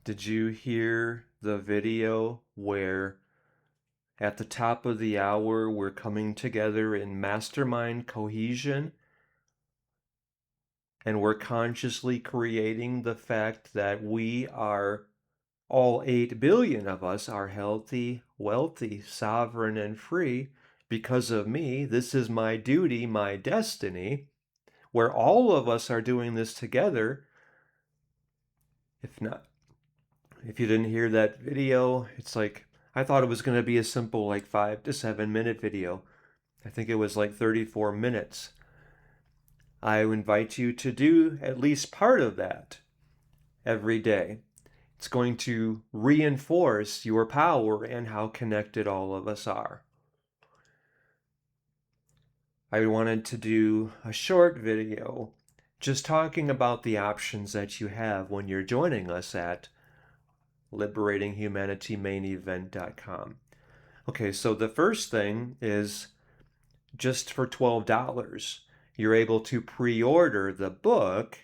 Did you hear the video where at the top of the hour we're coming together in mastermind cohesion and we're consciously creating the fact that we are, all 8 billion of us are healthy, wealthy, sovereign, and free because of me. This is my duty, my destiny, where all of us are doing this together. If not, if you didn't hear that video, it's like I thought it was going to be a simple like 5 to 7 minute video. I think it was like 34 minutes. I invite you to do at least part of that every day. It's going to reinforce your power and how connected all of us are. I wanted to do a short video just talking about the options that you have when you're joining us at liberatinghumanitymainevent.com. Okay, so the first thing is just for $12, you're able to pre-order the book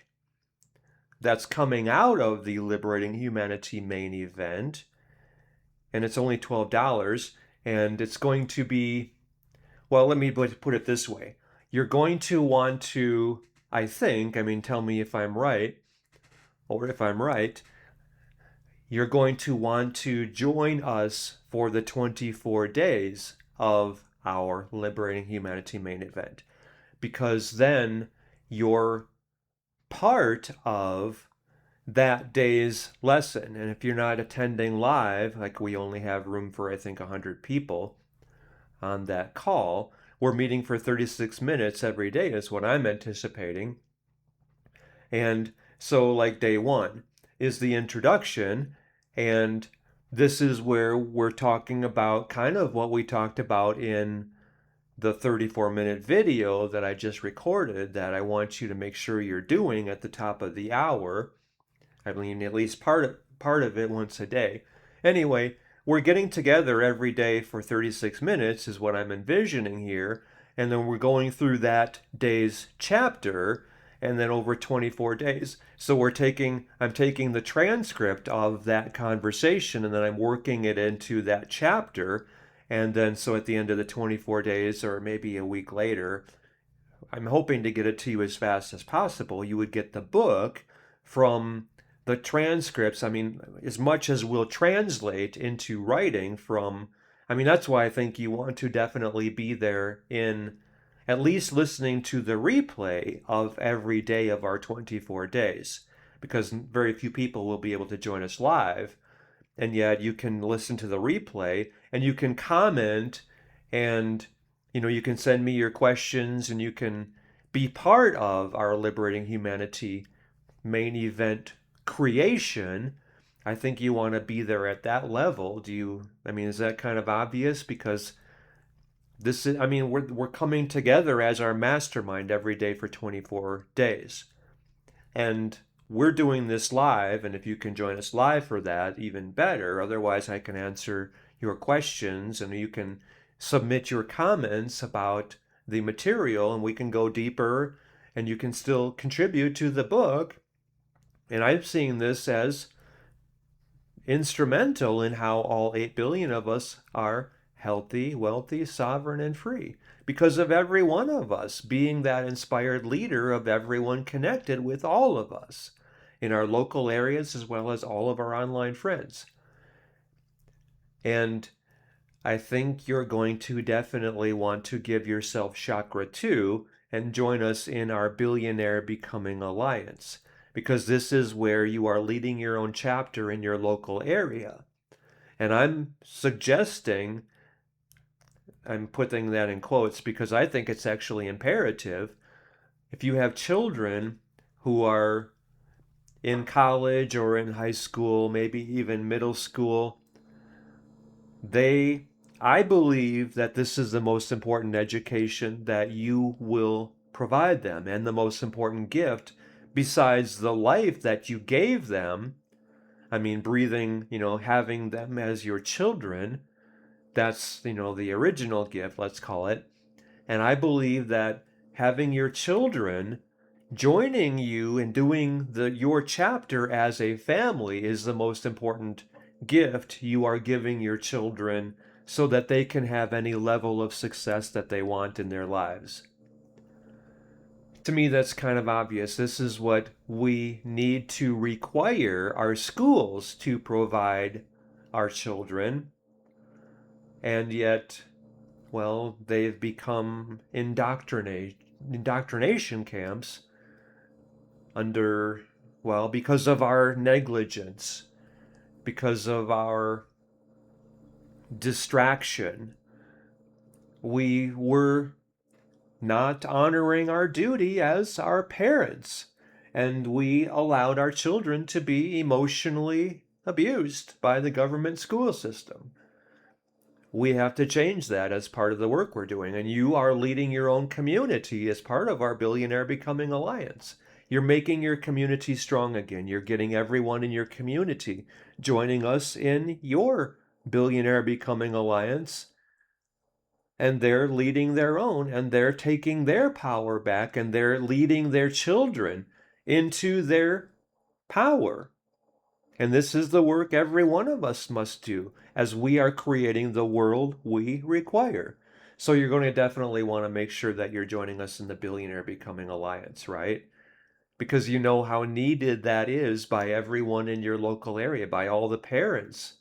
that's coming out of the Liberating Humanity main event, and it's only $12, and it's going to be, well, let me put it this way. You're going to want to, I think, tell me if I'm right, or if I'm right, you're going to want to join us for the 24 days of our Liberating Humanity main event, because then you're part of that day's lesson. And if you're not attending live, like we only have room for, I think, 100 people on that call, we're meeting for 36 minutes every day, is what I'm anticipating. And so, like, day one is the introduction, and this is where we're talking about kind of what we talked about in the 34-minute video that I just recorded that I want you to make sure you're doing at the top of the hour. I mean, at least part of it once a day. Anyway, we're getting together every day for 36 minutes is what I'm envisioning here, and then we're going through that day's chapter and then over 24 days. So I'm taking the transcript of that conversation and then I'm working it into that chapter, and then so at the end of the 24 days or maybe a week later, I'm hoping to get it to you as fast as possible. You would get the book from the transcripts. As much as we'll translate into writing from, that's why I think you want to definitely be there in at least listening to the replay of every day of our 24 days, because very few people will be able to join us live. And yet you can listen to the replay and you can comment, and you can send me your questions and you can be part of our Liberating Humanity main event creation. I think you want to be there at that level. Is that kind of obvious? Because this is, we're coming together as our mastermind every day for 24 days. And we're doing this live, and if you can join us live for that, even better. Otherwise, I can answer your questions and you can submit your comments about the material and we can go deeper and you can still contribute to the book. And I'm seeing this as instrumental in how all 8 billion of us are healthy, wealthy, sovereign, and free because of every one of us being that inspired leader of everyone connected with all of us in our local areas as well as all of our online friends. And I think you're going to definitely want to give yourself chakra 2 and join us in our Billionaire Becoming Alliance, because this is where you are leading your own chapter in your local area. And I'm putting that in quotes because I think it's actually imperative. If you have children who are in college or in high school, maybe even middle school, I believe that this is the most important education that you will provide them and the most important gift besides the life that you gave them. Breathing, having them as your children, that's, the original gift, let's call it. And I believe that having your children Joining you and doing your chapter as a family is the most important gift you are giving your children so that they can have any level of success that they want in their lives. To me, that's kind of obvious. This is what we need to require our schools to provide our children. And yet, well, they've become indoctrination camps under, well, because of our negligence, because of our distraction. We were not honoring our duty as our parents, and we allowed our children to be emotionally abused by the government school system. We have to change that as part of the work we're doing, and you are leading your own community as part of our Billionaire Becoming Alliance. You're making your community strong again. You're getting everyone in your community joining us in your Billionaire Becoming Alliance, and they're leading their own, and they're taking their power back, and they're leading their children into their power. And this is the work every one of us must do as we are creating the world we require. So you're going to definitely want to make sure that you're joining us in the Billionaire Becoming Alliance, right? Because you know how needed that is by everyone in your local area, by all the parents.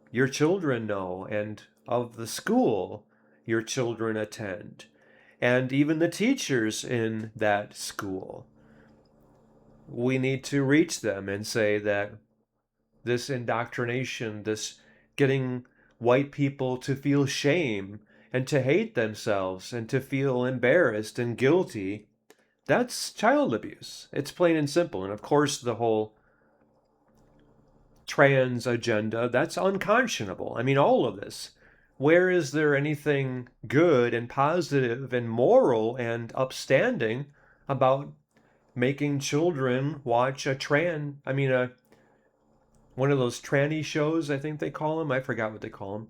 Your children know, and of the school your children attend, and even the teachers in that school. We need to reach them and say that this indoctrination, this getting white people to feel shame and to hate themselves and to feel embarrassed and guilty, that's child abuse. It's plain and simple. And of course, the whole trans agenda, that's unconscionable. I mean, all of this. Where is there anything good and positive and moral and upstanding about making children watch one of those tranny shows, I think they call them. I forgot what they call them.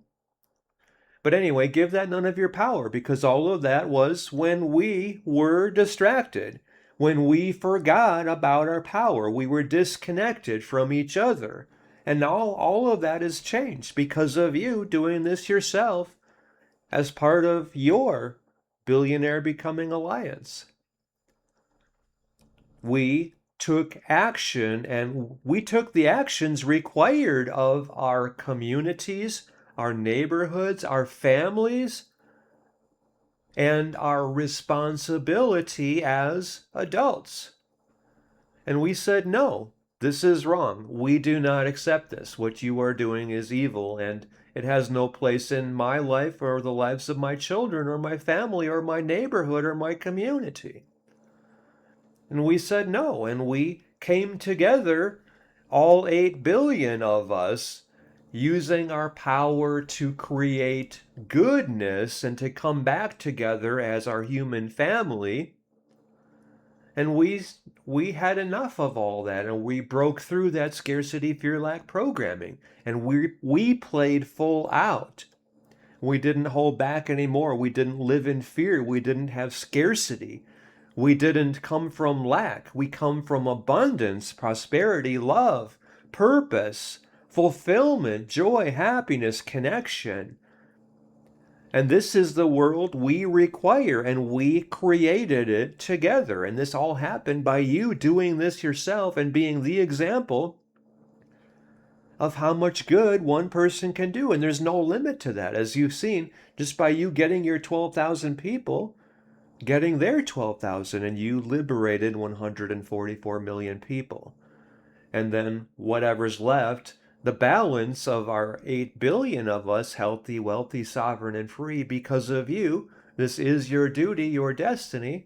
But anyway, give that none of your power, because all of that was when we were distracted, when we forgot about our power. We were disconnected from each other. And now all of that has changed because of you doing this yourself as part of your Billionaire Becoming Alliance. We took action, and we took the actions required of our communities, our neighborhoods, our families, and our responsibility as adults. And we said, no, this is wrong. We do not accept this. What you are doing is evil, and it has no place in my life or the lives of my children or my family or my neighborhood or my community. And we said no, and we came together, all 8 billion of us, using our power to create goodness and to come back together as our human family. And we had enough of all that, and we broke through that scarcity fear lack programming, and we played full out. We didn't hold back anymore. We didn't live in fear. We didn't have scarcity. We didn't come from lack. We come from abundance, prosperity, love, purpose, fulfillment, joy, happiness, connection. And this is the world we require, and we created it together. And this all happened by you doing this yourself and being the example of how much good one person can do. And there's no limit to that, as you've seen, just by you getting your 12,000 people, getting their 12,000, and you liberated 144 million people. And then whatever's left, the balance of our 8 billion of us, healthy, wealthy, sovereign, and free because of you. This is your duty, your destiny.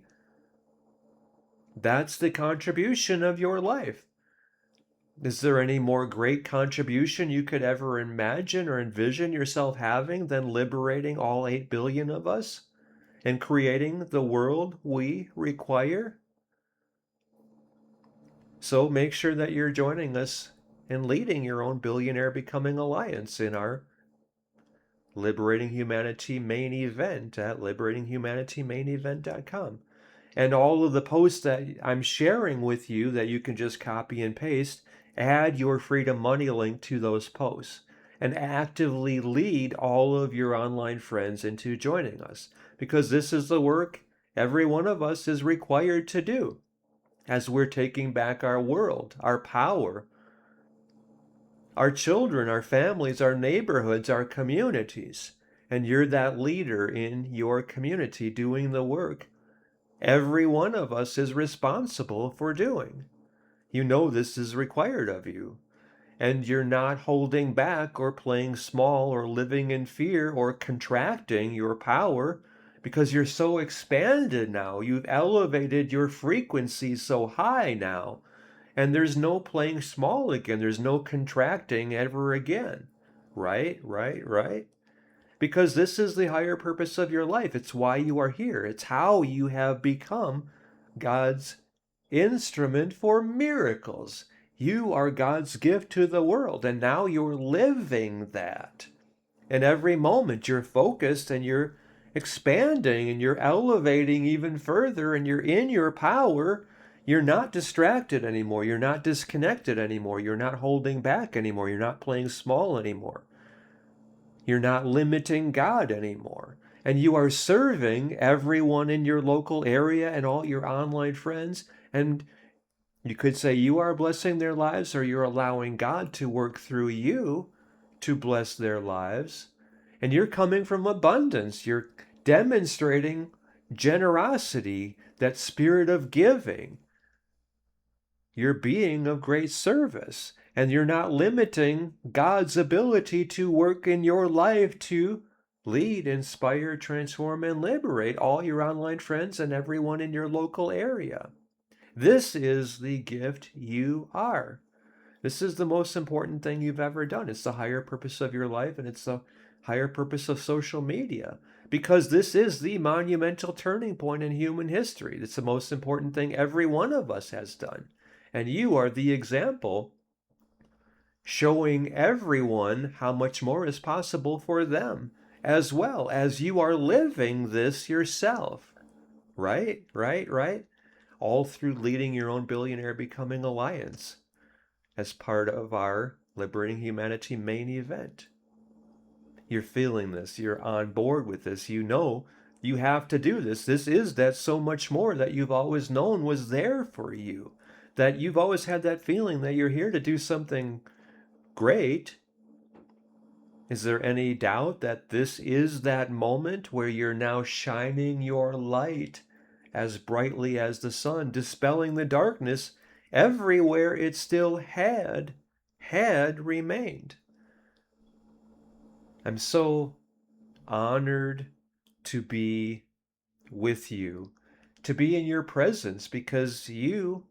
That's the contribution of your life. Is there any more great contribution you could ever imagine or envision yourself having than liberating all 8 billion of us and creating the world we require? So make sure that you're joining us and leading your own Billionaire Becoming Alliance in our Liberating Humanity main event at liberatinghumanitymainevent.com. And all of the posts that I'm sharing with you that you can just copy and paste, add your Freedom Money link to those posts and actively lead all of your online friends into joining us, because this is the work every one of us is required to do as we're taking back our world, our power, our children, our families, our neighborhoods, our communities. And you're that leader in your community doing the work every one of us is responsible for doing. You know this is required of you. And you're not holding back or playing small or living in fear or contracting your power, because you're so expanded now. You've elevated your frequency so high now. And there's no playing small again. There's no contracting ever again. Right, right, right. Because this is the higher purpose of your life. It's why you are here. It's how you have become God's instrument for miracles. You are God's gift to the world, and now you're living that. And every moment you're focused and you're expanding and you're elevating even further and you're in your power. You're not distracted anymore. You're not disconnected anymore. You're not holding back anymore. You're not playing small anymore. You're not limiting God anymore. And you are serving everyone in your local area and all your online friends. And you could say you are blessing their lives, or you're allowing God to work through you to bless their lives. And you're coming from abundance. You're demonstrating generosity, that spirit of giving. You're being of great service. And you're not limiting God's ability to work in your life to lead, inspire, transform, and liberate all your online friends and everyone in your local area. This is the gift you are. This is the most important thing you've ever done. It's the higher purpose of your life, and it's the higher purpose of social media, because this is the monumental turning point in human history. It's the most important thing every one of us has done. And you are the example showing everyone how much more is possible for them, as well as you are living this yourself. Right, right, right. All through leading your own Billionaire Becoming Alliance as part of our Liberating Humanity main event. You're feeling this. You're on board with this. You know you have to do this. This is that so much more that you've always known was there for you. That you've always had that feeling that you're here to do something great. Is there any doubt that this is that moment where you're now shining your light as brightly as the sun, dispelling the darkness everywhere it still had remained? I'm so honored to be with you, to be in your presence, because you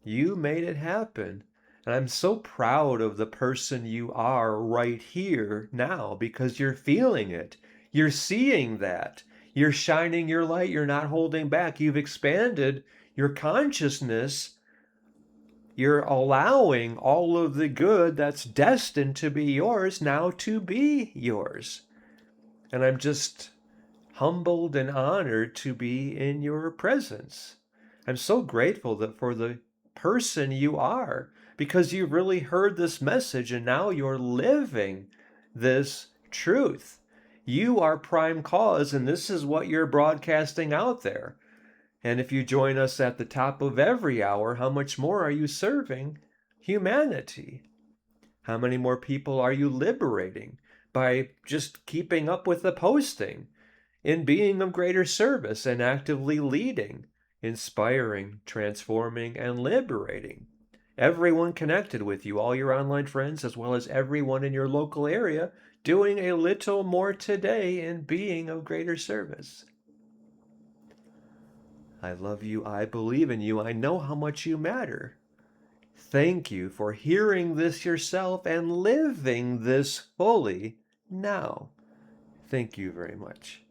made it happen. And I'm so proud of the person you are right here now, because you're feeling it. You're seeing that. You're shining your light. You're not holding back. You've expanded your consciousness. You're allowing all of the good that's destined to be yours now to be yours. And I'm just humbled and honored to be in your presence. I'm so grateful that for the person you are, because you really heard this message and now you're living this truth. You are prime cause, and this is what you're broadcasting out there. And if you join us at the top of every hour, how much more are you serving humanity? How many more people are you liberating by just keeping up with the posting, in being of greater service and actively leading, inspiring, transforming, and liberating everyone connected with you, all your online friends, as well as everyone in your local area, doing a little more today in being of greater service? I love you. I believe in you. I know how much you matter. Thank you for hearing this yourself and living this fully now. Thank you very much.